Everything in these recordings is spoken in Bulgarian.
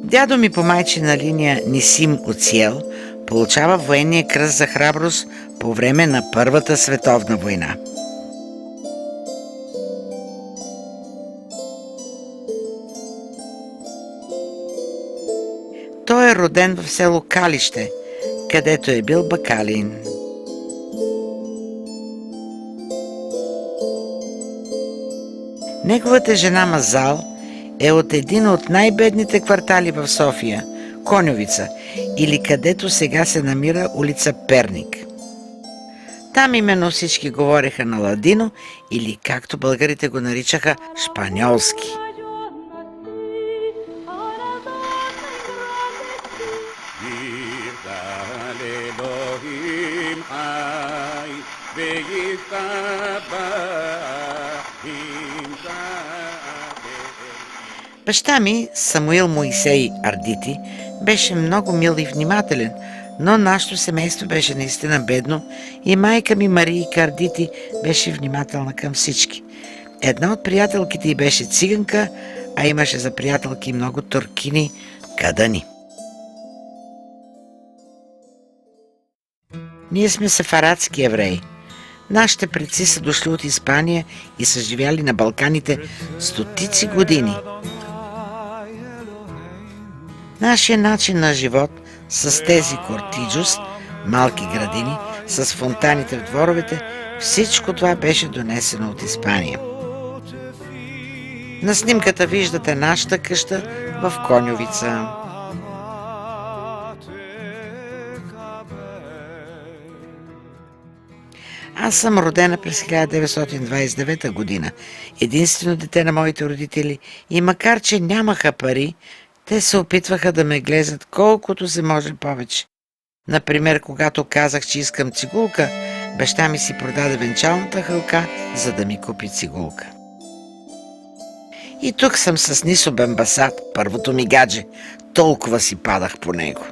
Дядо ми по майчина линия Нисим Оциел получава военния кръст за храброст по време на Първата световна война. Той е роден в село Калище, където е бил бакалин. Неговата жена Мазал е от един от най-бедните квартали в София – Коньовица, или където сега се намира улица Перник. Там именно всички говореха на ладино или, както българите го наричаха, шпаньолски. Баща ми, Самуил Моисей Ардити, беше много мил и внимателен, но нашето семейство беше наистина бедно и майка ми Марийка Ардити беше внимателна към всички. Една от приятелките й беше циганка, а имаше за приятелки много туркини, кадъни. Ние сме сефарадски евреи. Нашите предци са дошли от Испания и са живяли на Балканите стотици години. Нашия начин на живот с тези кортиджус, малки градини, с фонтаните в дворовете, всичко това беше донесено от Испания. На снимката виждате нашата къща в Коньовица. Аз съм родена през 1929 година, единствено дете на моите родители, и макар че нямаха пари, те се опитваха да ме глезат колкото се може повече. Например, когато казах, че искам цигулка, баща ми си продаде венчалната хълка, за да ми купи цигулка. И тук съм с Нисо Бембасад, първото ми гадже. Толкова си падах по него.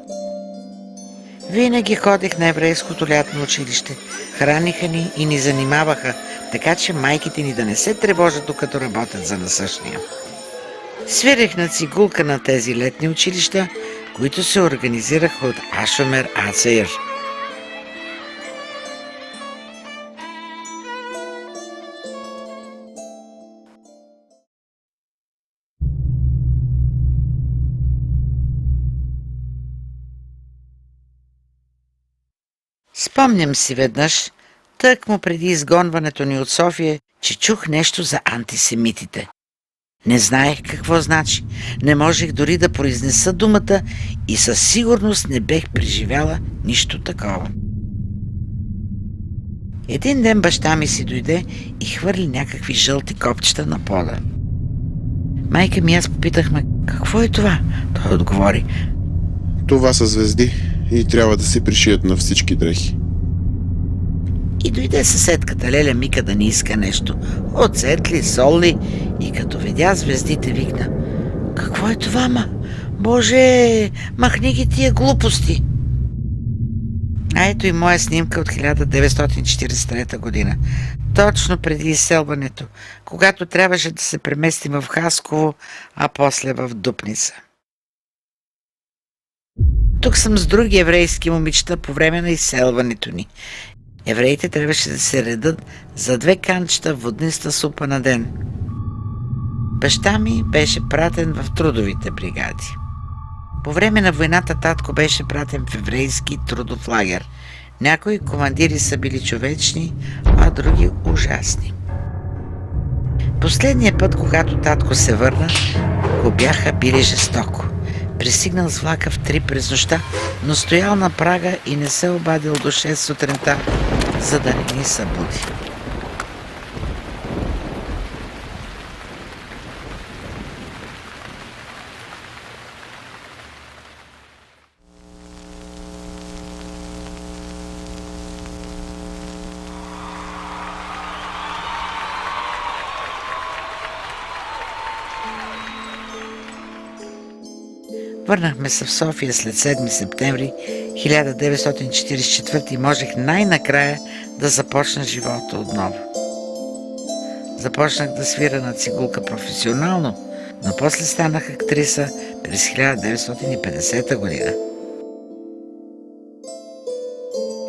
Винаги ходех на еврейското лятно училище. Храниха ни и ни занимаваха, така че майките ни да не се тревожат, докато работят за насъщния. Свирех на цигулка на тези летни училища, които се организираха от Ашомер Ацеир. Спомням си веднъж, тъкмо преди изгонването ни от София, че чух нещо за антисемитите. Не знаех какво значи, не можех дори да произнеса думата и със сигурност не бех преживяла нищо такова. Един ден баща ми си дойде и хвърли някакви жълти копчета на пода. Майка ми и аз попитахме, какво е това? Той отговори, това са звезди и трябва да се пришият на всички дрехи. И дойде съседката Леля Мика да ни иска нещо. Оцет ли, сол ли? И като видя звездите, викна, какво е това, ма? Боже, махни ги тия глупости! А ето и моя снимка от 1943 година. Точно преди изселването, когато трябваше да се преместим в Хасково, а после в Дупница. Тук съм с други еврейски момичета по време на изселването ни. Евреите трябваше да се редат за 2 канчета водниста супа на ден. Баща ми беше пратен в трудовите бригади. По време на войната татко беше пратен в еврейски трудов лагер. Някои командири са били човечни, а други ужасни. Последния път, когато татко се върна, го бяха били жестоко. Пристигнал с влака в 3 през нощта, но стоял на прага и не се обадил до 6 сутринта, за да не ни събуди. Върнахме се в София след 7 септември 1944 и можех най-накрая да започна живота отново. Започнах да свира на цигулка професионално, но после станах актриса през 1950 година.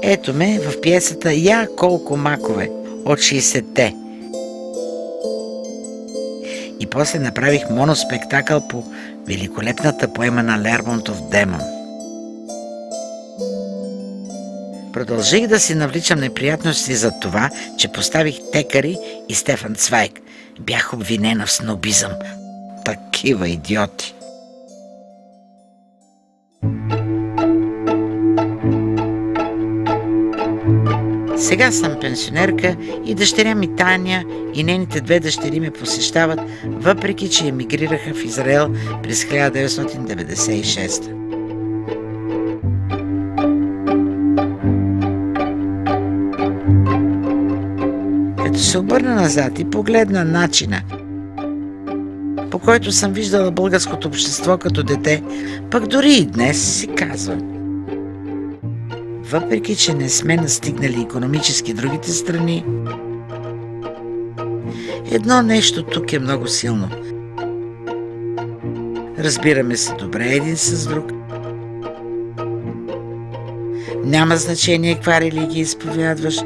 Ето ме в пиесата «Я колко макове» от 60-те. И после направих моноспектакъл по великолепната поема на Лермонтов «Демон». Продължих да си навличам неприятности за това, че поставих Текари и Стефан Цвайг. Бях обвинена в снобизъм. Такива идиоти. Сега съм пенсионерка и дъщеря ми Таня и нейните две дъщери ме посещават, въпреки че емигрираха в Израел през 1996. Като се обърна назад и погледна начина, по който съм виждала българското общество като дете, пък дори и днес си казвам: въпреки че не сме настигнали икономически другите страни, едно нещо тук е много силно. Разбираме се добре един с друг. Няма значение каква религия изповядваш,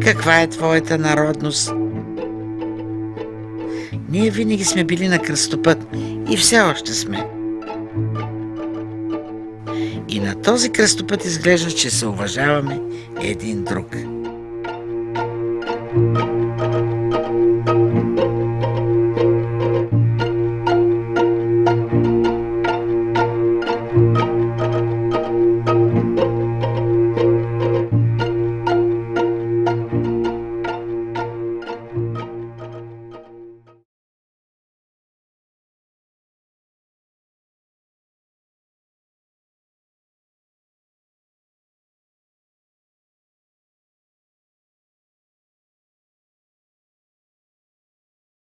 каква е твоята народност. Ние винаги сме били на кръстопът и все още сме. И на този кръстопът изглежда, че се уважаваме един друг.